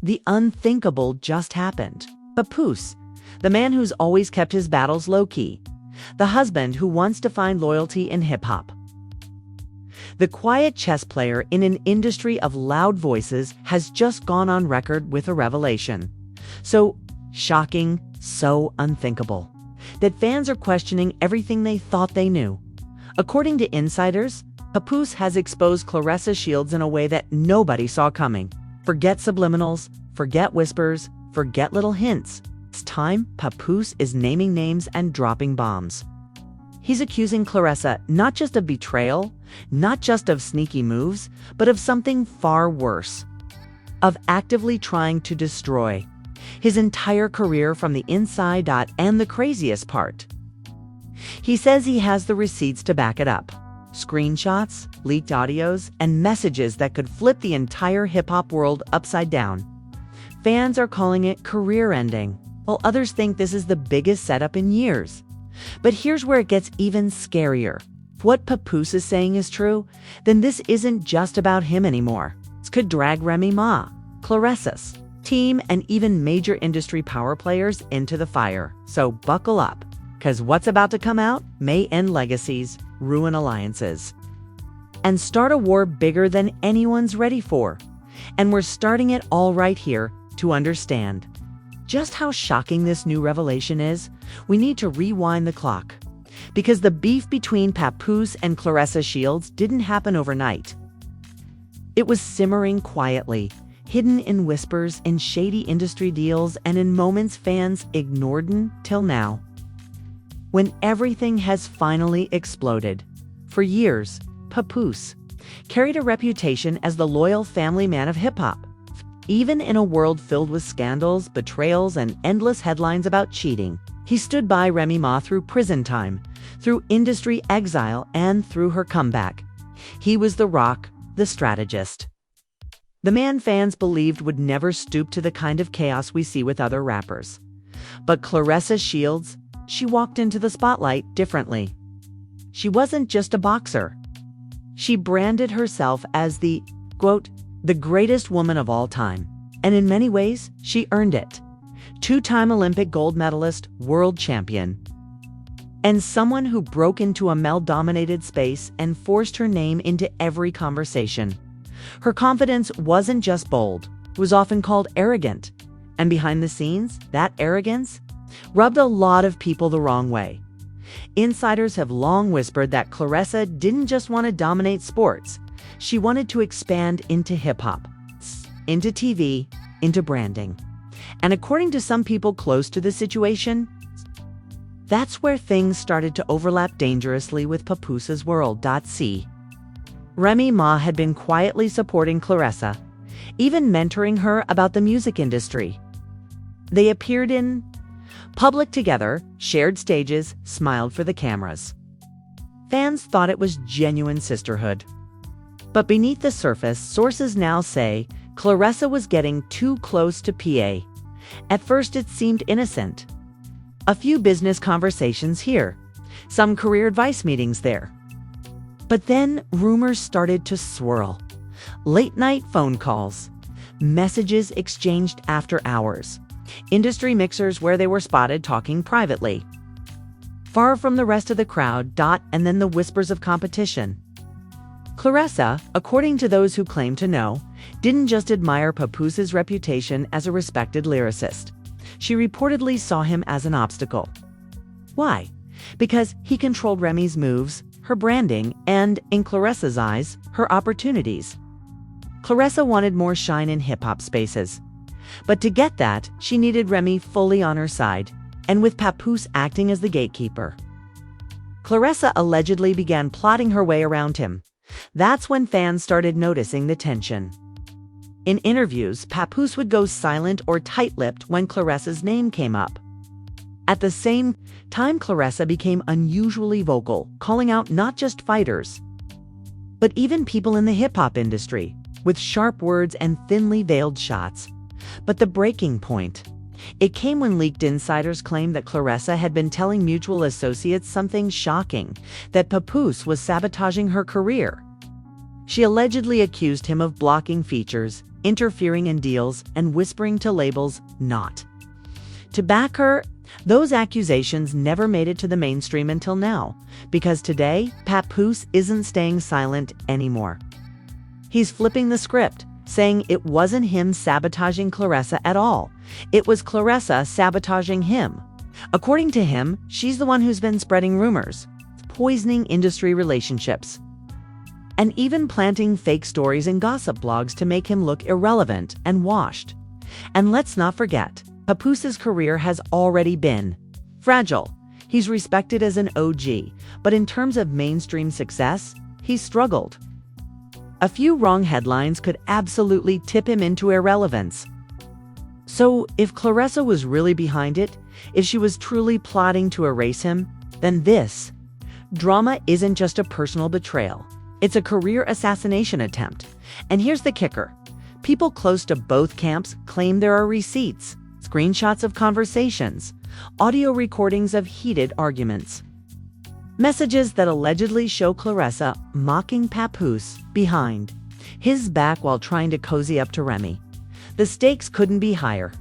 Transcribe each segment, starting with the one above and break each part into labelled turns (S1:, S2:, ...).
S1: The unthinkable just happened. Papoose, the man who's always kept his battles low-key. The husband who wants to find loyalty in hip-hop. The quiet chess player in an industry of loud voices has just gone on record with a revelation. So shocking, so unthinkable, that fans are questioning everything they thought they knew. According to insiders, Papoose has exposed Claressa Shields in a way that nobody saw coming. Forget subliminals, forget whispers, forget little hints. It's time Papoose is naming names and dropping bombs. He's accusing Claressa not just of betrayal, not just of sneaky moves, but of something far worse. Of actively trying to destroy his entire career from the inside. And the craziest part, he says he has the receipts to back it up. Screenshots, leaked audios, and messages that could flip the entire hip-hop world upside down. Fans are calling it career-ending, while others think this is the biggest setup in years. But here's where it gets even scarier. If what Papoose is saying is true, then this isn't just about him anymore. This could drag Remy Ma, Claressa's team, and even major industry power players into the fire. So buckle up, because what's about to come out may end legacies, ruin alliances, and start a war bigger than anyone's ready for. And we're starting it all right here. To understand just how shocking this new revelation is, we need to rewind the clock. Because the beef between Papoose and Claressa Shields didn't happen overnight. It was simmering quietly, hidden in whispers, in shady industry deals, and in moments fans ignored until now. When everything has finally exploded. For years, Papoose carried a reputation as the loyal family man of hip-hop. Even in a world filled with scandals, betrayals, and endless headlines about cheating, he stood by Remy Ma through prison time, through industry exile, and through her comeback. He was the rock, the strategist. The man fans believed would never stoop to the kind of chaos we see with other rappers. But Claressa Shields, she walked into the spotlight differently. She wasn't just a boxer. She branded herself as the, quote, the greatest woman of all time. And in many ways, she earned it. Two-time Olympic gold medalist, world champion, and someone who broke into a male-dominated space and forced her name into every conversation. Her confidence wasn't just bold, it was often called arrogant. And behind the scenes, that arrogance rubbed a lot of people the wrong way. Insiders have long whispered that Claressa didn't just want to dominate sports. She wanted to expand into hip-hop, into TV, into branding. And according to some people close to the situation, that's where things started to overlap dangerously with Papoose's world. See, Remy Ma had been quietly supporting Claressa, even mentoring her about the music industry. They appeared in public together, shared stages, smiled for the cameras. Fans thought it was genuine sisterhood. But beneath the surface, sources now say Claressa was getting too close to PA. At first it seemed innocent. A few business conversations here, some career advice meetings there. But then rumors started to swirl. Late-night phone calls, messages exchanged after hours, industry mixers where they were spotted talking privately. Far from the rest of the crowd. And then the whispers of competition. Claressa, according to those who claim to know, didn't just admire Papoose's reputation as a respected lyricist. She reportedly saw him as an obstacle. Why? Because he controlled Remy's moves, her branding, and, in Claressa's eyes, her opportunities. Claressa wanted more shine in hip-hop spaces. But to get that, she needed Remy fully on her side, and with Papoose acting as the gatekeeper. Claressa allegedly began plotting her way around him. That's when fans started noticing the tension. In interviews, Papoose would go silent or tight-lipped when Claressa's name came up. At the same time, Claressa became unusually vocal, calling out not just fighters, but even people in the hip-hop industry, with sharp words and thinly veiled shots. But the breaking point, it came when leaked insiders claimed that Claressa had been telling mutual associates something shocking, that Papoose was sabotaging her career. She allegedly accused him of blocking features, interfering in deals, and whispering to labels not to back her. Those accusations never made it to the mainstream until now, because today, Papoose isn't staying silent anymore. He's flipping the script, saying it wasn't him sabotaging Claressa at all. It was Claressa sabotaging him. According to him, she's the one who's been spreading rumors, poisoning industry relationships, and even planting fake stories in gossip blogs to make him look irrelevant and washed. And let's not forget, Papoose's career has already been fragile. He's respected as an OG, but in terms of mainstream success, he's struggled. A few wrong headlines could absolutely tip him into irrelevance. So if Claressa was really behind it, if she was truly plotting to erase him, then this drama isn't just a personal betrayal. It's a career assassination attempt. And here's the kicker. People close to both camps claim there are receipts, screenshots of conversations, audio recordings of heated arguments, messages that allegedly show Claressa mocking Papoose behind his back while trying to cozy up to Remy. The stakes couldn't be higher.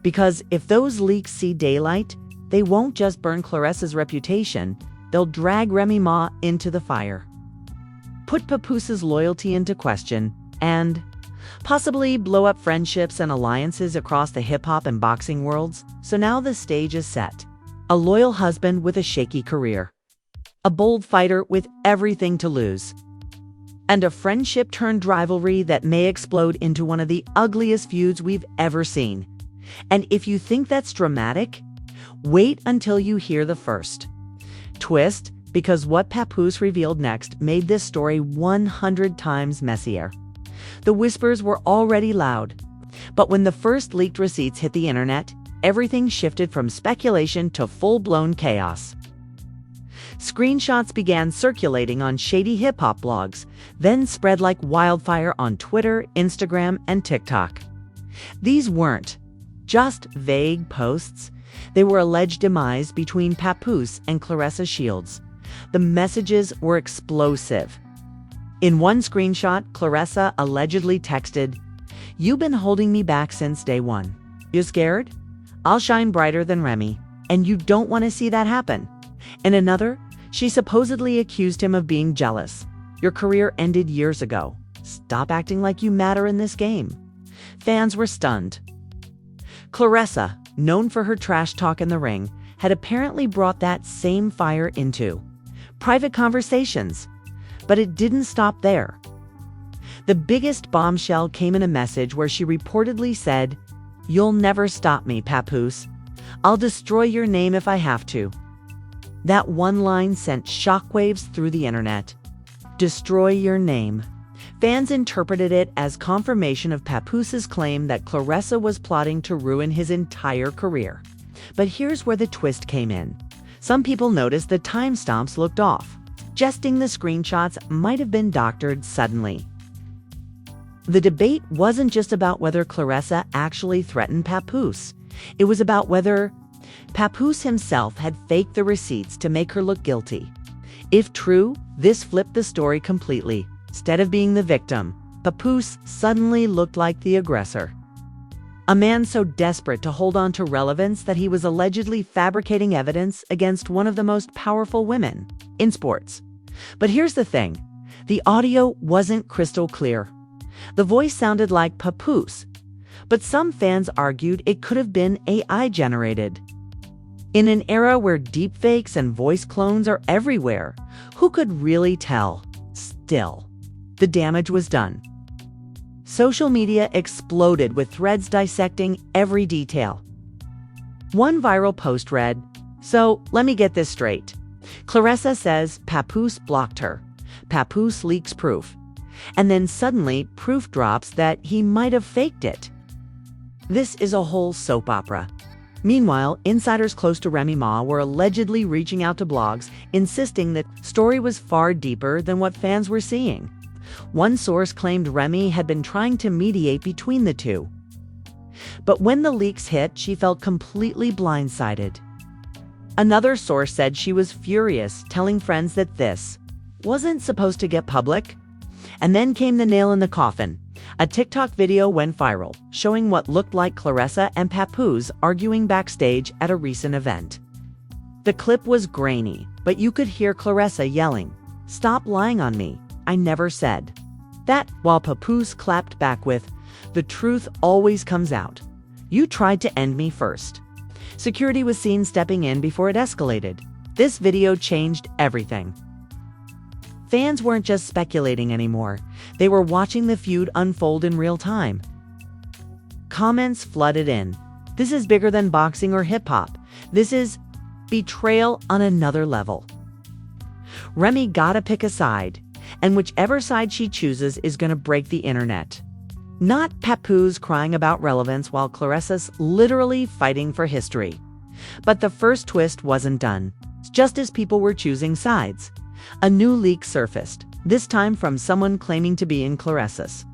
S1: Because if those leaks see daylight, they won't just burn Claressa's reputation, they'll drag Remy Ma into the fire, put Papoose's loyalty into question, and possibly blow up friendships and alliances across the hip-hop and boxing worlds. So now the stage is set. A loyal husband with a shaky career, a bold fighter with everything to lose, and a friendship-turned-rivalry that may explode into one of the ugliest feuds we've ever seen. And if you think that's dramatic, wait until you hear the first twist, because what Papoose revealed next made this story 100 times messier. The whispers were already loud, but when the first leaked receipts hit the internet, everything shifted from speculation to full-blown chaos. Screenshots began circulating on shady hip-hop blogs, then spread like wildfire on Twitter, Instagram, and TikTok. These weren't just vague posts. They were alleged demise between Papoose and Claressa Shields. The messages were explosive. In one screenshot, Claressa allegedly texted, "You've been holding me back since day one. You scared? I'll shine brighter than Remy, and you don't want to see that happen." In another, she supposedly accused him of being jealous. "Your career ended years ago. Stop acting like you matter in this game." Fans were stunned. Claressa, known for her trash talk in the ring, had apparently brought that same fire into private conversations. But it didn't stop there. The biggest bombshell came in a message where she reportedly said, "You'll never stop me, Papoose. I'll destroy your name if I have to." That one line sent shockwaves through the internet. Destroy your name. Fans interpreted it as confirmation of Papoose's claim that Claressa was plotting to ruin his entire career. But here's where the twist came in. Some people noticed the timestamps looked off, suggesting the screenshots might have been doctored suddenly. The debate wasn't just about whether Claressa actually threatened Papoose. It was about whether Papoose himself had faked the receipts to make her look guilty. If true, this flipped the story completely. Instead of being the victim, Papoose suddenly looked like the aggressor. A man so desperate to hold on to relevance that he was allegedly fabricating evidence against one of the most powerful women in sports. But here's the thing. The audio wasn't crystal clear. The voice sounded like Papoose, but some fans argued it could have been AI generated. In an era where deepfakes and voice clones are everywhere, who could really tell? Still, the damage was done. Social media exploded with threads dissecting every detail. One viral post read, "So let me get this straight. Claressa says Papoose blocked her. Papoose leaks proof. And then suddenly proof drops that he might have faked it." This is a whole soap opera. Meanwhile, insiders close to Remy Ma were allegedly reaching out to blogs, insisting that the story was far deeper than what fans were seeing. One source claimed Remy had been trying to mediate between the two. But when the leaks hit, she felt completely blindsided. Another source said she was furious, telling friends that this wasn't supposed to get public. And then came the nail in the coffin. A TikTok video went viral, showing what looked like Claressa and Papoose arguing backstage at a recent event. The clip was grainy, but you could hear Claressa yelling, "Stop lying on me, I never said." That, while Papoose clapped back with, "The truth always comes out. You tried to end me first." Security was seen stepping in before it escalated. This video changed everything. Fans weren't just speculating anymore. They were watching the feud unfold in real time. Comments flooded in. "This is bigger than boxing or hip-hop. This is betrayal on another level." Remy gotta pick a side, and whichever side she chooses is gonna break the internet. Not Papoose crying about relevance while Claressa's literally fighting for history. But the first twist wasn't done. Just as people were choosing sides, a new leak surfaced, this time from someone claiming to be in Claressa's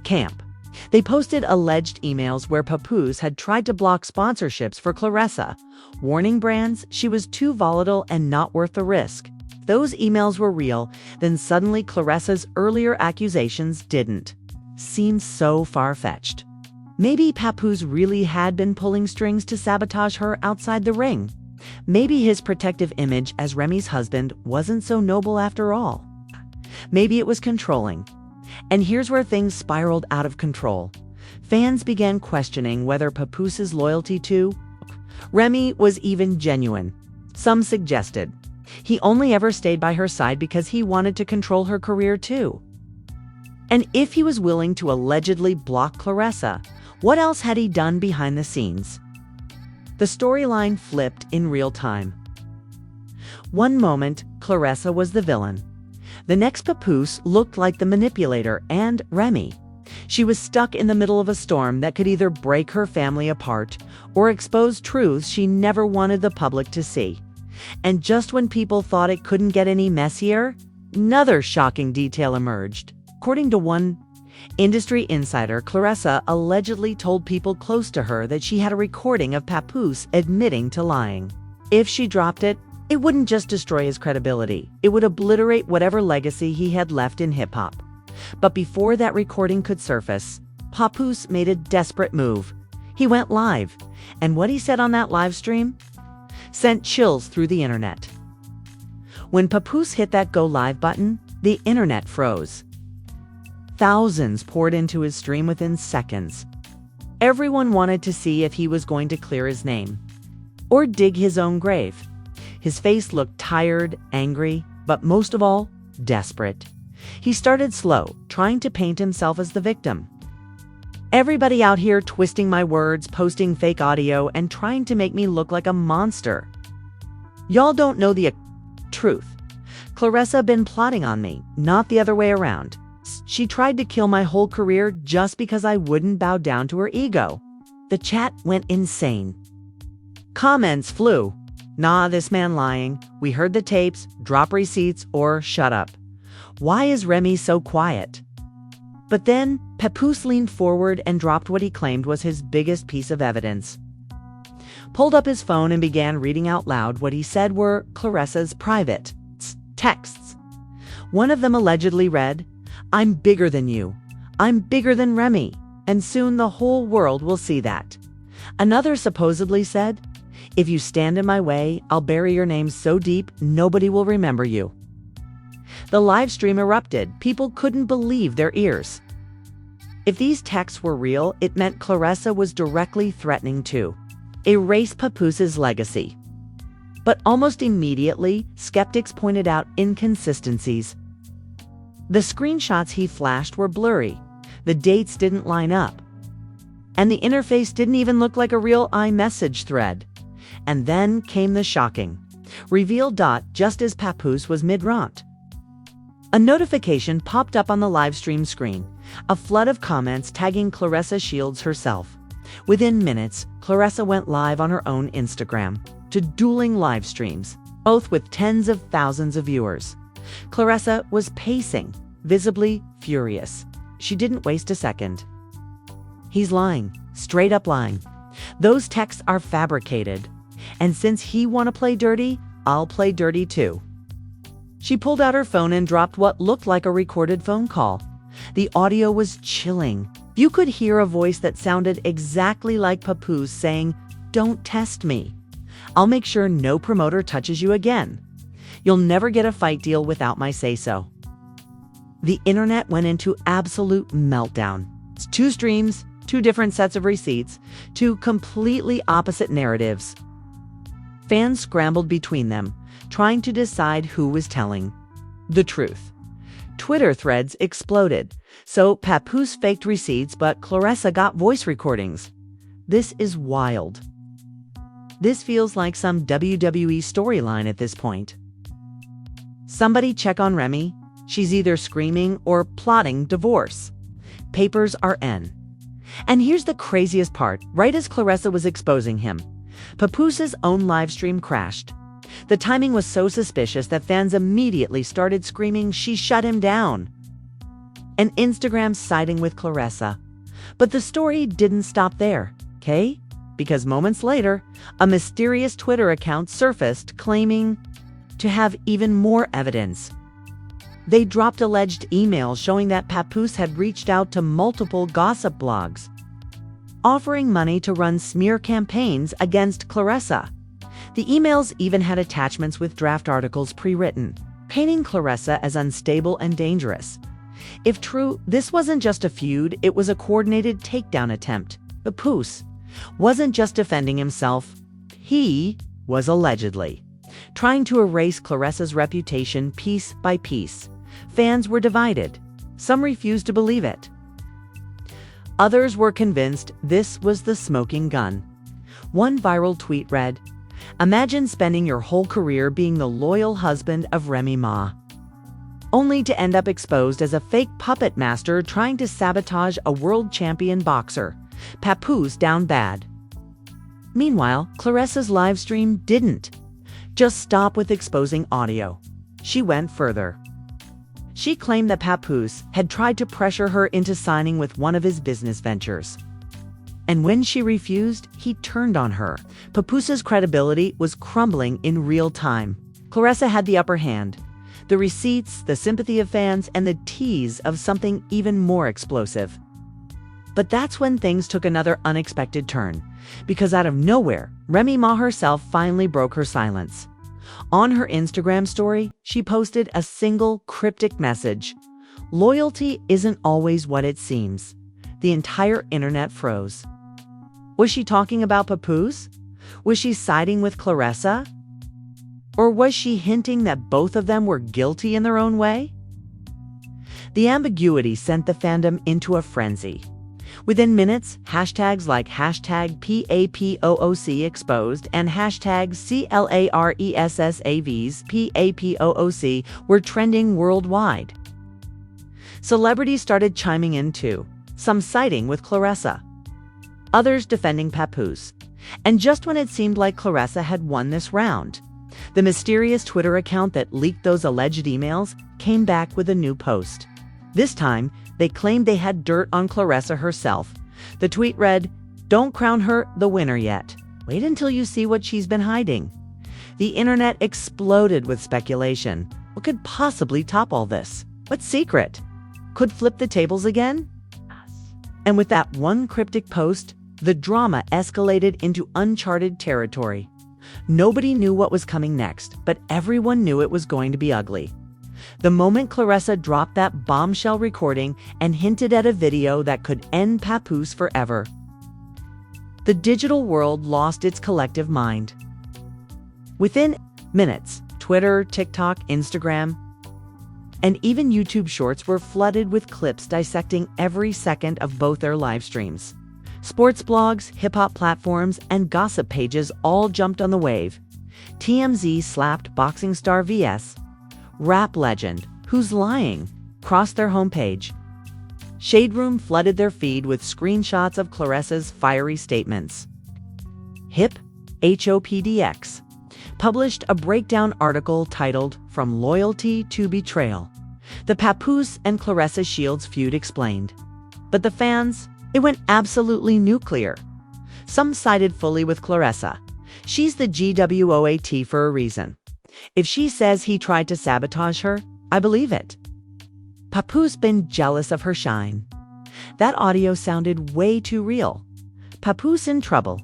S1: camp. They posted alleged emails where Papoose had tried to block sponsorships for Claressa, warning brands she was too volatile and not worth the risk. If those emails were real, then suddenly Claressa's earlier accusations didn't seem so far-fetched. Maybe Papoose really had been pulling strings to sabotage her outside the ring. Maybe his protective image as Remy's husband wasn't so noble after all. Maybe it was controlling. And here's where things spiraled out of control. Fans began questioning whether Papoose's loyalty to Remy was even genuine. Some suggested he only ever stayed by her side because he wanted to control her career too. And if he was willing to allegedly block Claressa, what else had he done behind the scenes? The storyline flipped in real time. One moment, Claressa was the villain. The next, Papoose looked like the manipulator and Remy. She was stuck in the middle of a storm that could either break her family apart or expose truths she never wanted the public to see. And just when people thought it couldn't get any messier, another shocking detail emerged. According to one industry insider, Claressa allegedly told people close to her that she had a recording of Papoose admitting to lying. If she dropped it, it wouldn't just destroy his credibility, it would obliterate whatever legacy he had left in hip-hop. But before that recording could surface, Papoose made a desperate move. He went live, and what he said on that live stream sent chills through the internet. When Papoose hit that go live button, the internet froze. Thousands poured into his stream within seconds. Everyone wanted to see if he was going to clear his name or dig his own grave. His face looked tired, angry, but most of all, desperate. He started slow, trying to paint himself as the victim. "Everybody out here twisting my words, posting fake audio, and trying to make me look like a monster. Y'all don't know the truth. Claressa been plotting on me, not the other way around. She tried to kill my whole career just because I wouldn't bow down to her ego." The chat went insane. Comments flew. "Nah, this man lying. We heard the tapes. Drop receipts or shut up. Why is Remy so quiet?" But then, Papoose leaned forward and dropped what he claimed was his biggest piece of evidence. Pulled up his phone and began reading out loud what he said were Claressa's private texts. One of them allegedly read, "I'm bigger than you. I'm bigger than Remy, and soon the whole world will see that." Another supposedly said, "If you stand in my way, I'll bury your name so deep nobody will remember you." The live stream erupted. People couldn't believe their ears. If these texts were real, it meant Claressa was directly threatening to erase Papoose's legacy. But almost immediately, skeptics pointed out inconsistencies. The screenshots he flashed were blurry. The dates didn't line up. And the interface didn't even look like a real iMessage thread. And then came the shocking reveal. Just as Papoose was mid-rant, a notification popped up on the live stream screen. A flood of comments tagging Claressa Shields herself. Within minutes, Claressa went live on her own Instagram to Dueling live streams, both with tens of thousands of viewers. Claressa was pacing, visibly furious. She didn't waste a second. "He's lying, straight up lying. Those texts are fabricated. And since he want to play dirty, I'll play dirty too." She pulled out her phone and dropped what looked like a recorded phone call. The audio was chilling. You could hear a voice that sounded exactly like Papoose saying, "Don't test me. I'll make sure no promoter touches you again. You'll never get a fight deal without my say-so." The internet went into absolute meltdown. It's 2 streams, 2 different sets of receipts, 2 completely opposite narratives. Fans scrambled between them, trying to decide who was telling the truth. Twitter threads exploded. So Papoose faked receipts, but Claressa got voice recordings. This is wild. This feels like some WWE storyline at this point. Somebody check on Remy. She's either screaming or plotting divorce. Papers are in. And here's the craziest part. Right as Claressa was exposing him, Papoose's own livestream crashed. The timing was so suspicious that fans immediately started screaming she shut him down, and Instagram siding with Claressa. But the story didn't stop there, okay? Because moments later, a mysterious Twitter account surfaced claiming to have even more evidence. They dropped alleged emails showing that Papoose had reached out to multiple gossip blogs, offering money to run smear campaigns against Claressa. The emails even had attachments with draft articles pre-written, painting Claressa as unstable and dangerous. If true, this wasn't just a feud, it was a coordinated takedown attempt. Papoose wasn't just defending himself, he was allegedly trying to erase Claressa's reputation piece by piece. Fans were divided. Some refused to believe it. Others were convinced this was the smoking gun. One viral tweet read, "Imagine spending your whole career being the loyal husband of Remy Ma, only to end up exposed as a fake puppet master trying to sabotage a world champion boxer. Papoose down bad." Meanwhile, Claressa's live stream didn't just stop with exposing audio. She went further. She claimed that Papoose had tried to pressure her into signing with one of his business ventures. And when she refused, he turned on her. Papoose's credibility was crumbling in real time. Claressa had the upper hand. The receipts, the sympathy of fans, and the tease of something even more explosive. But that's when things took another unexpected turn, because out of nowhere, Remy Ma herself finally broke her silence. On her Instagram story, she posted a single cryptic message: "Loyalty isn't always what it seems." The entire internet froze. Was she talking about Papoose? Was she siding with Claressa? Or was she hinting that both of them were guilty in their own way? The ambiguity sent the fandom into a frenzy. Within minutes, hashtags like hashtag #PAPOOC exposed and hashtag #CLARESSAVs PAPOOC were trending worldwide. Celebrities started chiming in too, some siding with Claressa, others defending Papoose. And just when it seemed like Claressa had won this round, the mysterious Twitter account that leaked those alleged emails came back with a new post. This time, they claimed they had dirt on Claressa herself. The tweet read, "Don't crown her the winner yet. Wait until you see what she's been hiding." The internet exploded with speculation. What could possibly top all this? What secret could flip the tables again? And with that one cryptic post, the drama escalated into uncharted territory. Nobody knew what was coming next, but everyone knew it was going to be ugly. The moment Claressa dropped that bombshell recording and hinted at a video that could end Papoose forever, the digital world lost its collective mind. Within minutes, Twitter, TikTok, Instagram, and even YouTube Shorts were flooded with clips dissecting every second of both their live streams. Sports blogs, hip-hop platforms, and gossip pages all jumped on the wave. TMZ slapped boxing star vs. rap legend Who's Lying crossed their homepage. Shade Room flooded their feed with screenshots of Claressa's fiery statements. HOPDX published a breakdown article titled "From Loyalty to Betrayal: The Papoose and Claressa Shields Feud Explained." But the fans, it went absolutely nuclear. Some sided fully with Claressa. She's the GWOAT for a reason. If she says he tried to sabotage her, I believe it. Papoose been jealous of her shine. That audio sounded way too real. Papoose in trouble.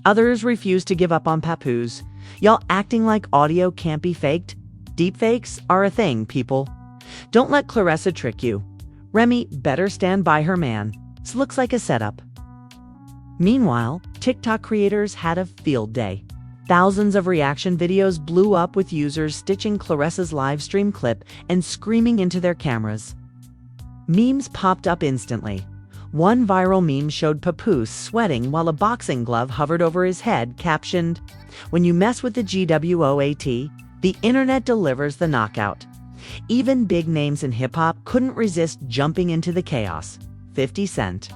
S1: Others refuse to give up on Papoose. Y'all acting like audio can't be faked? Deepfakes are a thing, people. Don't let Claressa trick you. Remy better stand by her man. This looks like a setup. Meanwhile, TikTok creators had a field day. Thousands of reaction videos blew up with users stitching Claressa's live stream clip and screaming into their cameras. Memes popped up instantly. One viral meme showed Papoose sweating while a boxing glove hovered over his head, captioned, "When you mess with the GWOAT, the internet delivers the knockout." Even big names in hip-hop couldn't resist jumping into the chaos. 50 Cent.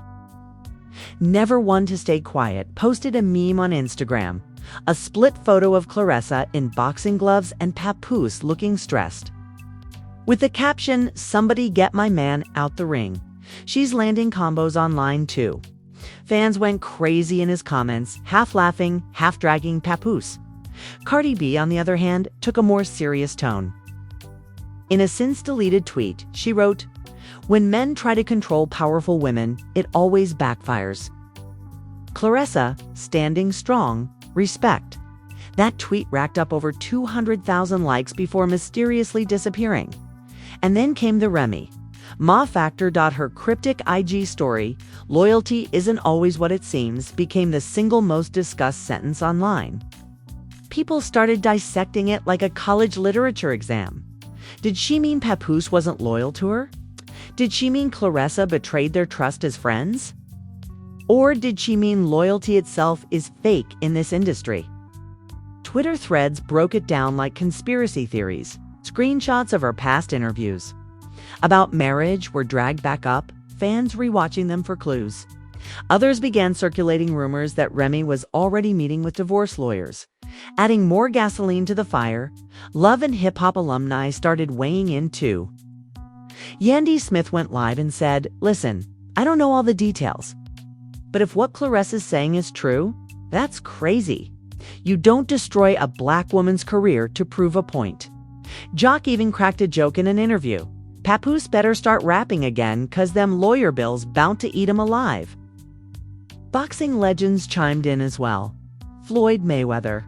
S1: Never one to stay quiet posted a meme on Instagram. A split photo of Claressa in boxing gloves and Papoose looking stressed. With the caption, "Somebody get my man out the ring." She's landing combos online too. Fans went crazy in his comments, half laughing, half dragging Papoose. Cardi B, on the other hand, took a more serious tone. In a since-deleted tweet, she wrote, "When men try to control powerful women, it always backfires. Claressa, standing strong, respect." That tweet racked up over 200,000 likes before mysteriously disappearing. And then came the Remy. Ma Factor. Her cryptic IG story, "Loyalty isn't always what it seems," became the single most discussed sentence online. People started dissecting it like a college literature exam. Did she mean Papoose wasn't loyal to her? Did she mean Claressa betrayed their trust as friends? Or did she mean loyalty itself is fake in this industry? Twitter threads broke it down like conspiracy theories. Screenshots of her past interviews about marriage were dragged back up, fans rewatching them for clues. Others began circulating rumors that Remy was already meeting with divorce lawyers. Adding more gasoline to the fire, Love and Hip Hop alumni started weighing in too. Yandy Smith went live and said, "Listen, I don't know all the details, but if what Claressa's saying is true, that's crazy. You don't destroy a black woman's career to prove a point." Jock even cracked a joke in an interview. "Papoose better start rapping again, 'cause them lawyer bills bound to eat him alive." Boxing legends chimed in as well. Floyd Mayweather,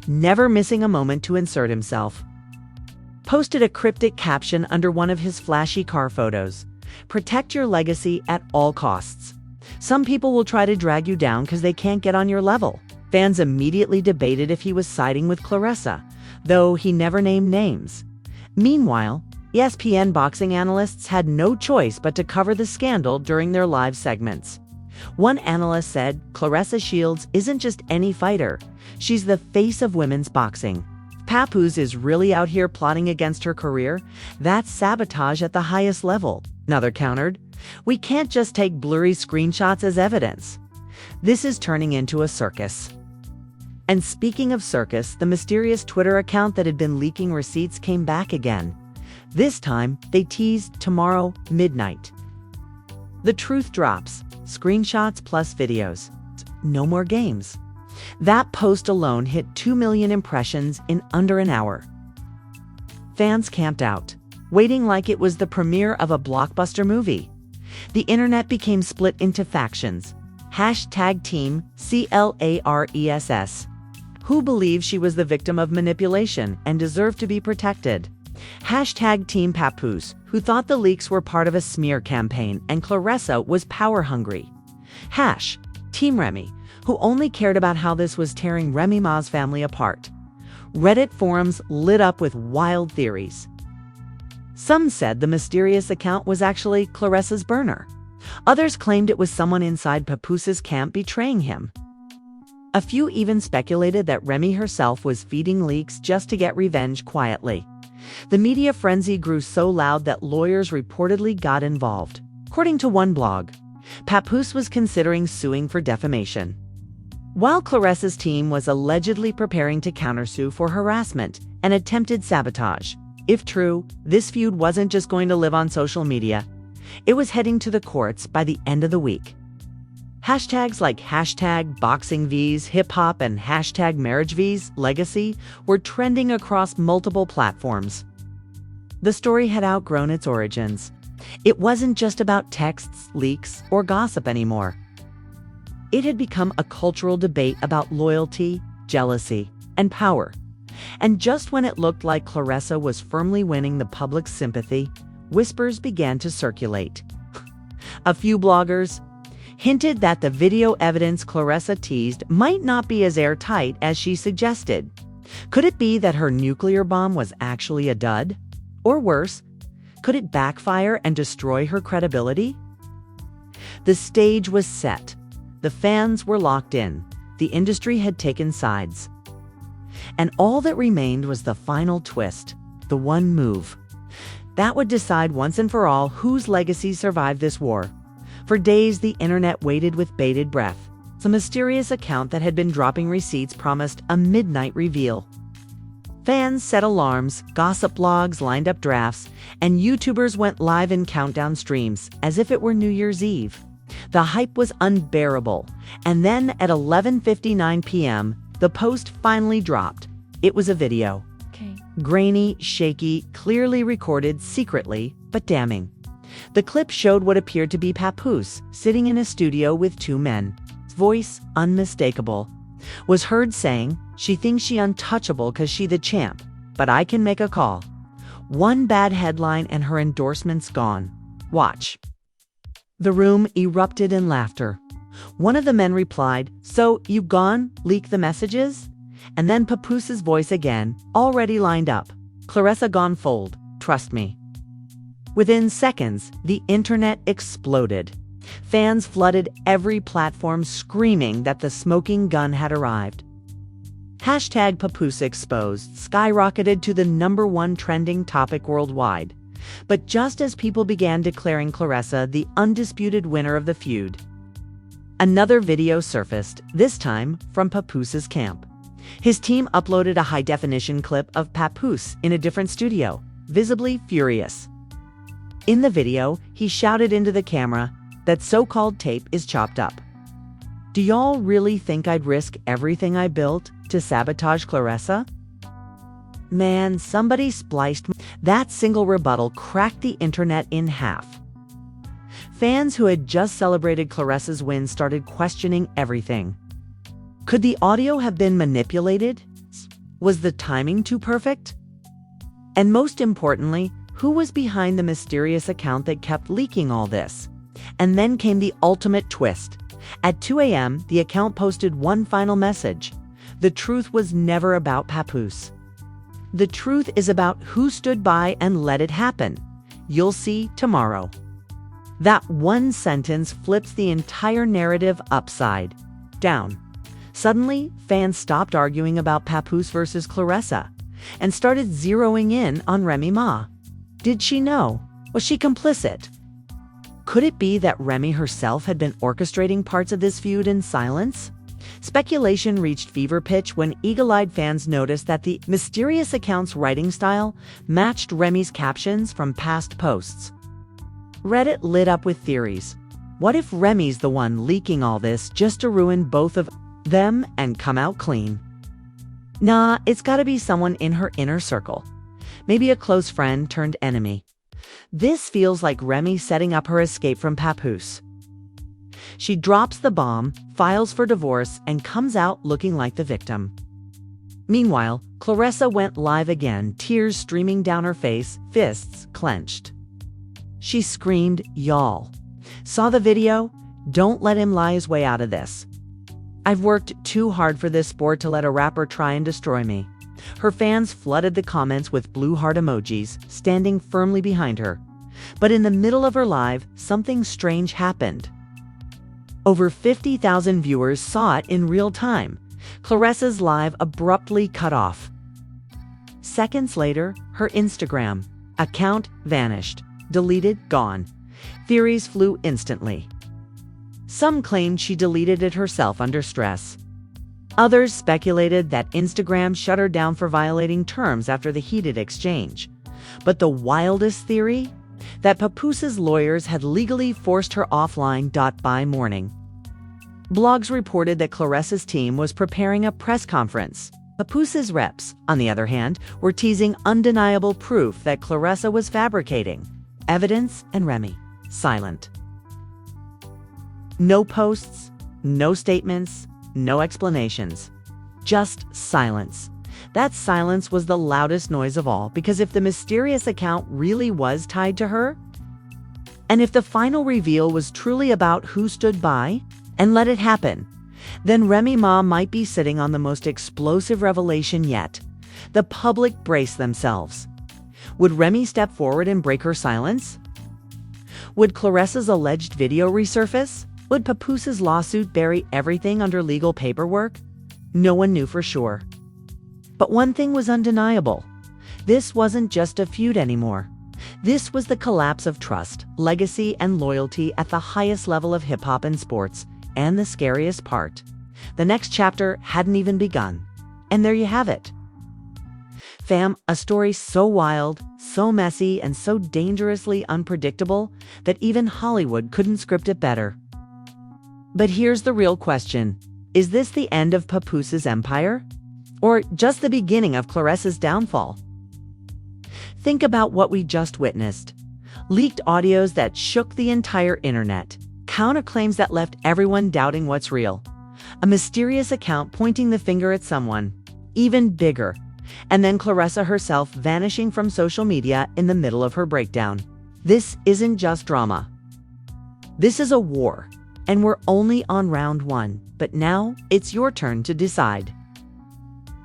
S1: never missing a moment to insert himself, posted a cryptic caption under one of his flashy car photos. "Protect your legacy at all costs. Some people will try to drag you down because they can't get on your level." Fans immediately debated if he was siding with Claressa, though he never named names. Meanwhile, ESPN boxing analysts had no choice but to cover the scandal during their live segments. One analyst said, "Claressa Shields isn't just any fighter. She's the face of women's boxing. Papoose is really out here plotting against her career. That's sabotage at the highest level." Another countered, "We can't just take blurry screenshots as evidence. This is turning into a circus." And speaking of circus, the mysterious Twitter account that had been leaking receipts came back again. This time, they teased tomorrow midnight. The truth drops. Screenshots plus videos. No more games. That post alone hit 2 million impressions in under an hour. Fans camped out, waiting like it was the premiere of a blockbuster movie. The internet became split into factions. Hashtag Team CLARESS, who believes she was the victim of manipulation and deserved to be protected. Hashtag Team Papoose, who thought the leaks were part of a smear campaign and Claressa was power hungry. Team Remy, who only cared about how this was tearing Remy Ma's family apart. Reddit forums lit up with wild theories. Some said the mysterious account was actually Claressa's burner. Others claimed it was someone inside Papoose's camp betraying him. A few even speculated that Remy herself was feeding leaks just to get revenge quietly. The media frenzy grew so loud that lawyers reportedly got involved. According to one blog, Papoose was considering suing for defamation, while Claressa's team was allegedly preparing to countersue for harassment and attempted sabotage. If true, this feud wasn't just going to live on social media. It was heading to the courts by the end of the week. Hashtags like hashtag BoxingVs Hip Hop and hashtag MarriageVs Legacy were trending across multiple platforms. The story had outgrown its origins. It wasn't just about texts, leaks, or gossip anymore. It had become a cultural debate about loyalty, jealousy, and power. And just when it looked like Claressa was firmly winning the public's sympathy, whispers began to circulate. A few bloggers hinted that the video evidence Claressa teased might not be as airtight as she suggested. Could it be that her nuclear bomb was actually a dud? Or worse, could it backfire and destroy her credibility? The stage was set. The fans were locked in. The industry had taken sides. And all that remained was the final twist, the one move. That would decide once and for all whose legacy survived this war. For days, the internet waited with bated breath. The mysterious account that had been dropping receipts promised a midnight reveal. Fans set alarms, gossip blogs lined up drafts, and YouTubers went live in countdown streams as if it were New Year's Eve. The hype was unbearable, and then at 11:59 p.m., the post finally dropped. It was a video. Grainy, shaky, clearly recorded secretly, but damning. The clip showed what appeared to be Papoose sitting in a studio with two men. His voice, unmistakable, was heard saying, "She thinks she untouchable 'cause she the champ, but I can make a call. One bad headline and her endorsement's gone. Watch." The room erupted in laughter. One of the men replied, "So, you gone? Leak the messages?" And then Papoose's voice again, already lined up. "Claressa gone fold, trust me." Within seconds, the internet exploded. Fans flooded every platform screaming that the smoking gun had arrived. Hashtag Papoose exposed skyrocketed to the #1 trending topic worldwide. But just as people began declaring Claressa the undisputed winner of the feud, another video surfaced, this time from Papoose's camp. His team uploaded a high-definition clip of Papoose in a different studio, visibly furious. In the video, he shouted into the camera, "That so-called tape is chopped up. Do y'all really think I'd risk everything I built to sabotage Claressa?" Man, somebody spliced. That single rebuttal cracked the internet in half. Fans who had just celebrated Claressa's win started questioning everything. Could the audio have been manipulated? Was the timing too perfect? And most importantly, who was behind the mysterious account that kept leaking all this? And then came the ultimate twist. At 2 a.m., the account posted one final message. The truth was never about Papoose. The truth is about who stood by and let it happen. You'll see tomorrow. That one sentence flips the entire narrative upside down. Suddenly, fans stopped arguing about Papoose versus Claressa and started zeroing in on Remy Ma. Did she know? Was she complicit? Could it be that Remy herself had been orchestrating parts of this feud in silence? Speculation reached fever pitch when eagle-eyed fans noticed that the mysterious account's writing style matched Remy's captions from past posts. Reddit lit up with theories. What if Remy's the one leaking all this just to ruin both of them and come out clean? Nah, it's gotta be someone in her inner circle. Maybe a close friend turned enemy. This feels like Remy setting up her escape from Papoose. She drops the bomb, files for divorce, and comes out looking like the victim. Meanwhile, Claressa went live again, tears streaming down her face, fists clenched. She screamed, "Y'all. Saw the video? Don't let him lie his way out of this. I've worked too hard for this sport to let a rapper try and destroy me." Her fans flooded the comments with blue heart emojis, standing firmly behind her. But in the middle of her live, something strange happened. Over 50,000 viewers saw it in real time. Claressa's live abruptly cut off. Seconds later, her Instagram account vanished. Deleted, gone. Theories flew instantly. Some claimed she deleted it herself under stress. Others speculated that Instagram shut her down for violating terms after the heated exchange. But the wildest theory? That Papoose's lawyers had legally forced her offline by morning. Blogs reported that Claressa's team was preparing a press conference. Papoose's reps, on the other hand, were teasing undeniable proof that Claressa was fabricating. Evidence and Remy, silent. No posts, no statements, no explanations. Just silence. That silence was the loudest noise of all, because if the mysterious account really was tied to her, and if the final reveal was truly about who stood by and let it happen, then Remy Ma might be sitting on the most explosive revelation yet. The public braced themselves. Would Remy step forward and break her silence? Would Claressa's alleged video resurface? Would Papoose's lawsuit bury everything under legal paperwork? No one knew for sure. But one thing was undeniable. This wasn't just a feud anymore. This was the collapse of trust, legacy, and loyalty at the highest level of hip-hop and sports. And the scariest part, the next chapter hadn't even begun. And there you have it. Fam, a story so wild, so messy, and so dangerously unpredictable that even Hollywood couldn't script it better. But here's the real question. Is this the end of Papoose's empire? Or just the beginning of Claressa's downfall? Think about what we just witnessed. Leaked audios that shook the entire internet. Counterclaims that left everyone doubting what's real. A mysterious account pointing the finger at someone. Even bigger. And then Claressa herself vanishing from social media in the middle of her breakdown. This isn't just drama. This is a war. And we're only on round 1. But now it's your turn to decide.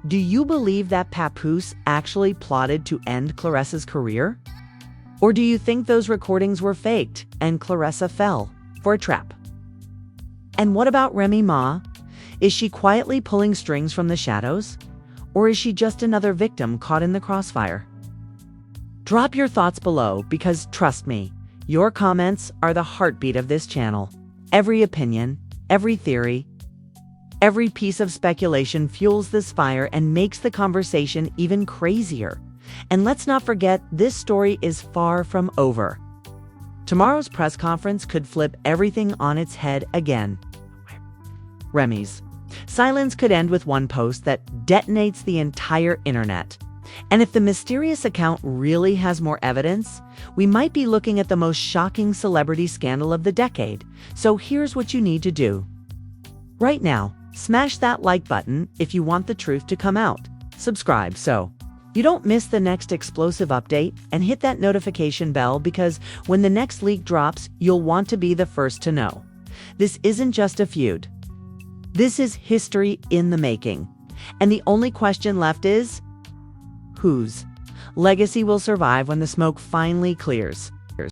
S1: Do you believe that Papoose actually plotted to end Claressa's career? Or do you think those recordings were faked and Claressa fell for a trap? And what about Remy Ma? Is she quietly pulling strings from the shadows? Or is she just another victim caught in the crossfire? Drop your thoughts below, because trust me, your comments are the heartbeat of this channel. Every opinion, every theory, every piece of speculation fuels this fire and makes the conversation even crazier. And let's not forget, this story is far from over. Tomorrow's press conference could flip everything on its head again. Remy's silence could end with one post that detonates the entire internet. And if the mysterious account really has more evidence, we might be looking at the most shocking celebrity scandal of the decade. So here's what you need to do. Right now, smash that like button if you want the truth to come out. Subscribe so you don't miss the next explosive update, and hit that notification bell, because when the next leak drops, you'll want to be the first to know. This isn't just a feud. This is history in the making. And the only question left is, whose legacy will survive when the smoke finally clears?